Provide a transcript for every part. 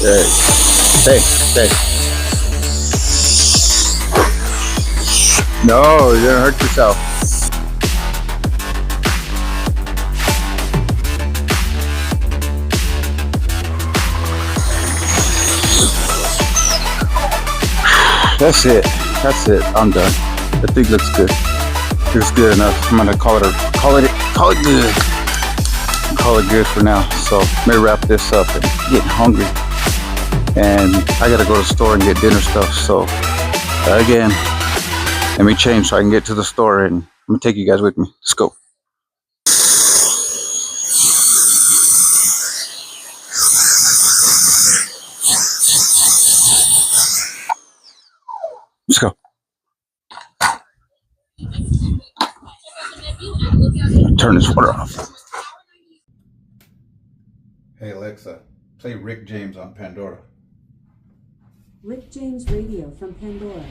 Hey, hey. No, you're gonna hurt yourself. That's it. That's it. I'm done. I think looks good. Looks good enough. I'm gonna call it good. Call it good for now. So let me wrap this up and getting hungry. And I gotta go to the store and get dinner stuff. So again, let me change so I can get to the store, and I'm gonna take you guys with me. Let's go. Let's go. Turn this water off. Hey Alexa, play Rick James on Pandora. Rick James Radio from Pandora.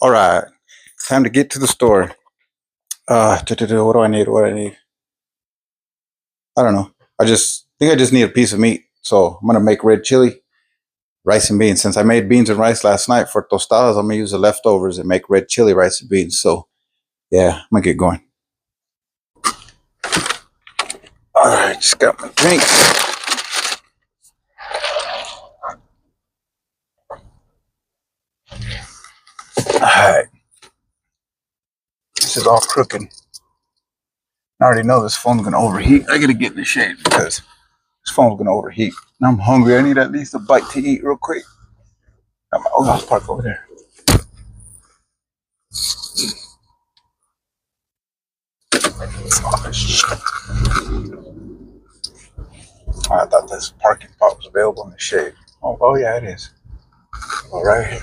All right, time to get to the store. What do I need? What I need? I don't know. I think I just need a piece of meat. So I'm gonna make red chili, rice and beans. Since I made beans and rice last night for tostadas, I'm gonna use the leftovers and make red chili, rice and beans. So yeah, I'm gonna get going. All right, just got my drinks. All right, this is all crooking. I already know this phone's gonna overheat. I gotta get in the shade because this phone's gonna overheat. And I'm hungry. I need at least a bite to eat real quick. I'll park over there. I thought this parking spot was available in the shade. Oh yeah, it is. All right here.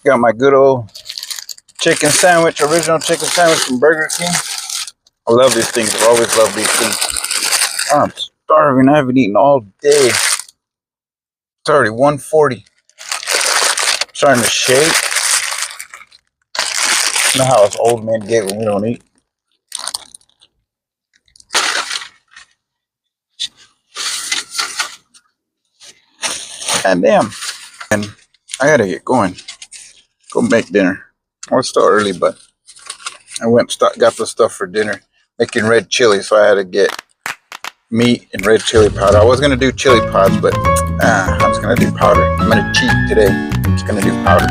Got my good old chicken sandwich, original chicken sandwich from Burger King. I love these things. I've always loved these things. I'm starving. I haven't eaten all day. It's already 1:40. Starting to shake. You know how us old men get when we don't eat? God damn. And I gotta get going. Go make dinner. I was still early, but I got the stuff for dinner. Making red chili, so I had to get meat and red chili powder. I was gonna do chili pods, but I was gonna do powder. I'm gonna cheat today. I'm just gonna do powder.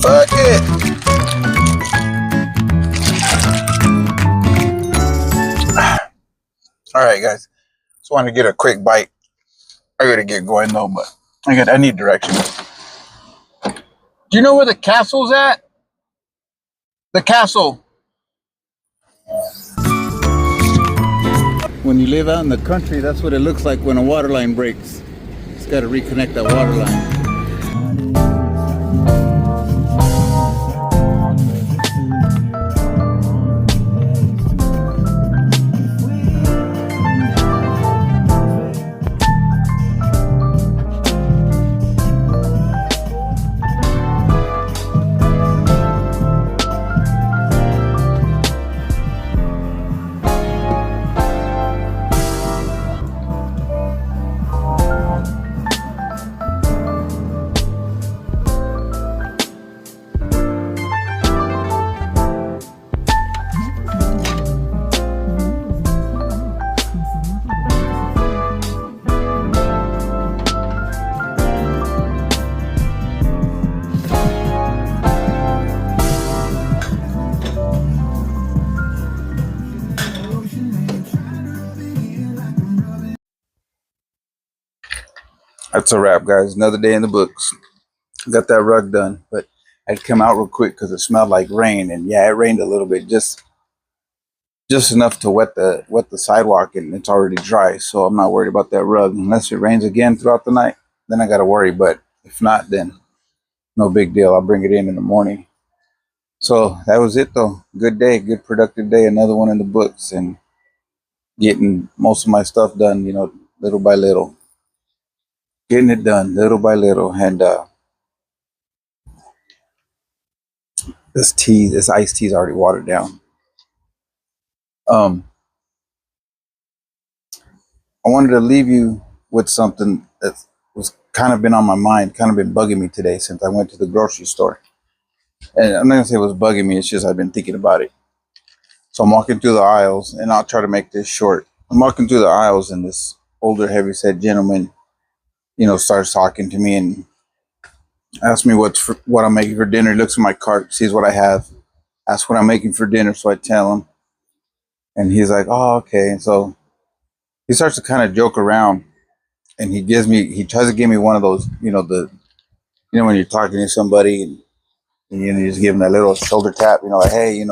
Fuck it. All right, guys. Just want to get a quick bite. I gotta get going though, but I need directions. Do you know where the castle's at? The castle. When you live out in the country, that's what it looks like when a water line breaks. It's got to reconnect that water line. That's a wrap, guys. Another day in the books. Got that rug done, but I had to come out real quick because it smelled like rain, and yeah, it rained a little bit, just enough to wet the sidewalk, and it's already dry. So I'm not worried about that rug unless it rains again throughout the night. Then I got to worry. But if not, then no big deal. I'll bring it in the morning. So that was it, though. Good day, good productive day. Another one in the books, and getting most of my stuff done. Little by little, getting it done little by little, and this iced tea is already watered down. Um, I wanted to leave you with something that was kind of been on my mind, kind of been bugging me today since I went to the grocery store. And I'm not gonna say it was bugging me; it's just I've been thinking about it. So I'm walking through the aisles, and I'll try to make this short. I'm walking through the aisles, and this older, heavyset gentleman, starts talking to me and asks me what I'm making for dinner. He looks at my cart, sees what I have, asks what I'm making for dinner, so I tell him, and he's like, "Oh, okay." And so he starts to kind of joke around, and he tries to give me one of those, when you're talking to somebody, and you just give him that little shoulder tap, like, hey,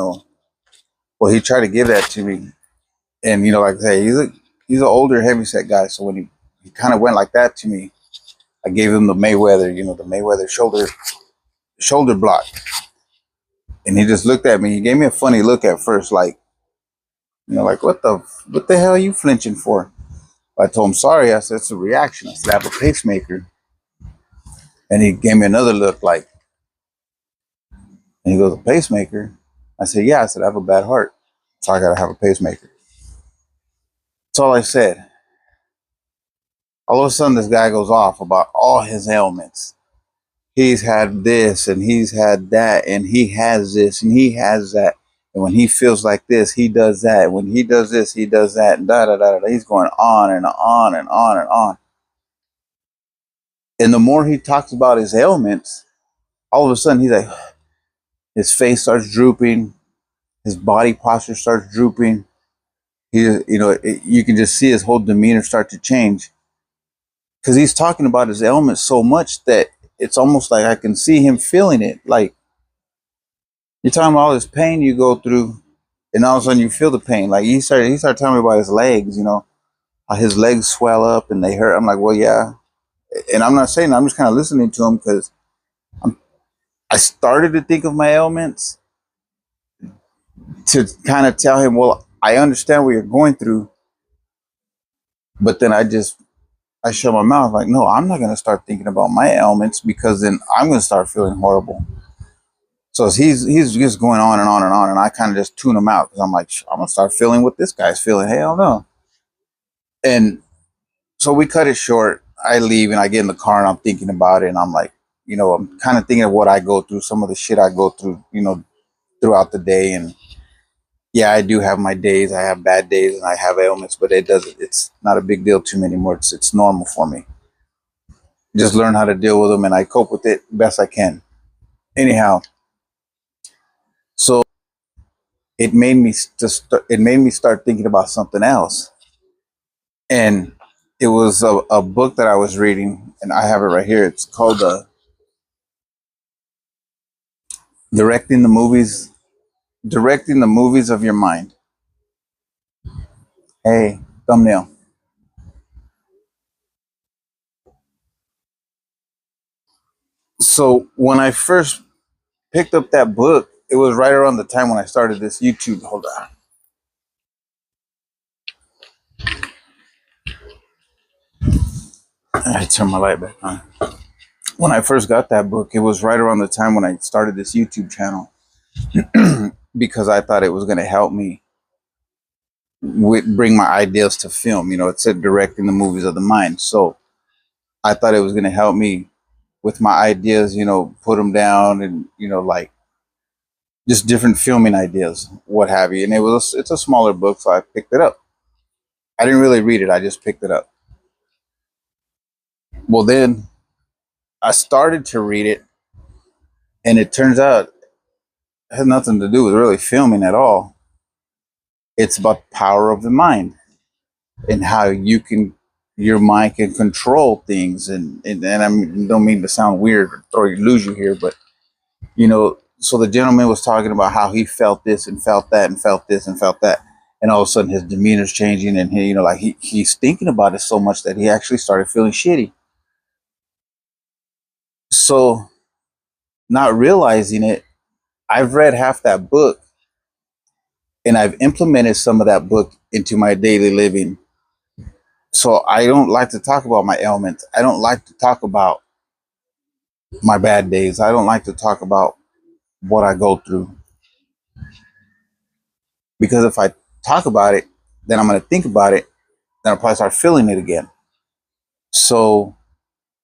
well, he tried to give that to me, and like I say, he's an older, heavyset guy, so when he kind of went like that to me, I gave him the Mayweather, the Mayweather shoulder block, and he just looked at me. He gave me a funny look at first, like, like what the hell are you flinching for? I told him sorry. I said it's a reaction. I said I have a pacemaker, and he gave me another look, like, and he goes, a pacemaker? I said, yeah. I said I have a bad heart, so I gotta have a pacemaker. That's all I said. All of a sudden, this guy goes off about all his ailments. He's had this and he's had that, and he has this and he has that. And when he feels like this, he does that. When he does this, he does that. And da da da da. He's going on and on and on and on. And the more he talks about his ailments, all of a sudden he's like, his face starts drooping, his body posture starts drooping. You can just see his whole demeanor start to change because he's talking about his ailments so much that it's almost like I can see him feeling it. Like, you're talking about all this pain you go through, and all of a sudden you feel the pain. Like, he started telling me about his legs, how his legs swell up and they hurt. I'm like, well, yeah. And I'm not saying that, I'm just kind of listening to him because I started to think of my ailments to kind of tell him, well, I understand what you're going through, but then I shut my mouth, like, no, I'm not going to start thinking about my ailments because then I'm going to start feeling horrible. So he's just going on and on and on, and I kind of just tune him out because I'm like, I'm going to start feeling what this guy's feeling. Hell no. And so we cut it short. I leave and I get in the car and I'm thinking about it, and I'm like, I'm kind of thinking of what I go through, some of the shit I go through, throughout the day. And yeah, I do have my days. I have bad days and I have ailments, but it's not a big deal to me anymore. It's normal for me. Just learn how to deal with them, and I cope with it best I can. Anyhow, so it made me start thinking about something else, and it was a book that I was reading, and I have it right here. It's called directing the movies directing the movies of your mind. Hey, thumbnail. So when I first picked up that book, it was right around the time when I started this YouTube. Hold on. I turn my light back on. When I first got that book, it was right around the time when I started this YouTube channel because I thought it was going to help me bring my ideas to film. It said directing the movies of the mind. So I thought it was going to help me with my ideas, put them down and, like just different filming ideas, what have you. And it's a smaller book, so I picked it up. I didn't really read it. I just picked it up. Well, then I started to read it, and it turns out it has nothing to do with really filming at all. It's about the power of the mind and how you can your mind can control things, and I don't mean to sound weird or lose you here, but so the gentleman was talking about how he felt this and felt that and felt this and felt that, and all of a sudden his demeanor's changing, and he's thinking about it so much that he actually started feeling shitty. So, not realizing it, I've read half that book, and I've implemented some of that book into my daily living. So I don't like to talk about my ailments. I don't like to talk about my bad days. I don't like to talk about what I go through, because if I talk about it, then I'm going to think about it, then I'll probably start feeling it again. So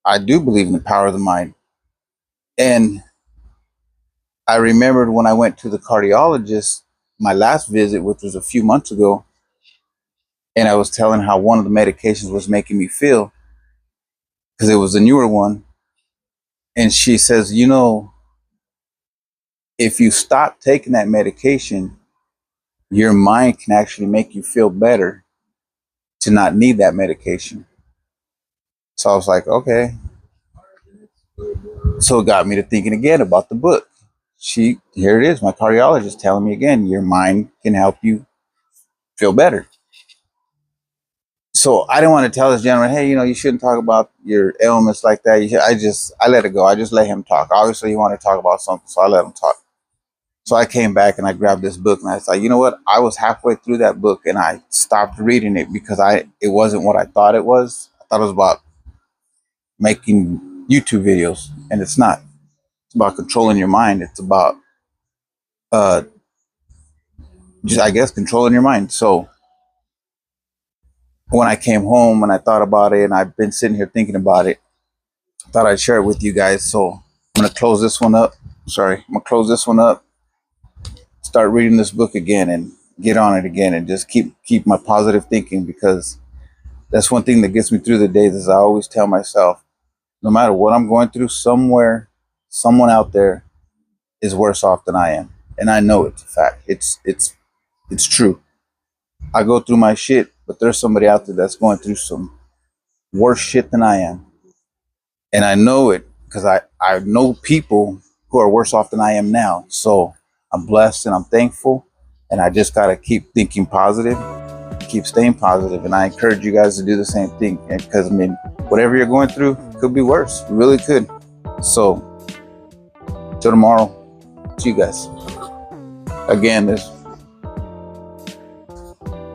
I do believe in the power of the mind. And I remembered when I went to the cardiologist, my last visit, which was a few months ago, and I was telling how one of the medications was making me feel, because it was a newer one. And she says, if you stop taking that medication, your mind can actually make you feel better to not need that medication. So I was like, okay. So it got me to thinking again about the book. Here it is, my cardiologist telling me again, your mind can help you feel better. So I didn't want to tell this gentleman, hey, you shouldn't talk about your ailments like that. I let it go. I just let him talk. Obviously, he wanted to talk about something, so I let him talk. So I came back and I grabbed this book, and I was like, you know what? I was halfway through that book and I stopped reading it because it wasn't what I thought it was. I thought it was about making YouTube videos, and it's not. It's about controlling your mind. It's about just, I guess, controlling your mind. So when I came home and I thought about it, and I've been sitting here thinking about it, I thought I'd share it with you guys. So I'm gonna close this one up. Start reading this book again and get on it again, and just keep my positive thinking, because that's one thing that gets me through the days. Is I always tell myself, no matter what I'm going through, somewhere, someone out there is worse off than I am, and I know it's a fact. It's true. I go through my shit, but there's somebody out there that's going through some worse shit than I am, and I know it because I know people who are worse off than I am now. So I'm blessed and I'm thankful, and I just gotta keep thinking positive, keep staying positive, and I encourage you guys to do the same thing. Because whatever you're going through could be worse. It really could. So till tomorrow, see you guys. Again, it's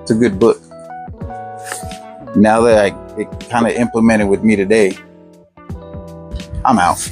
a good book. Now that it kind of implemented with me today, I'm out.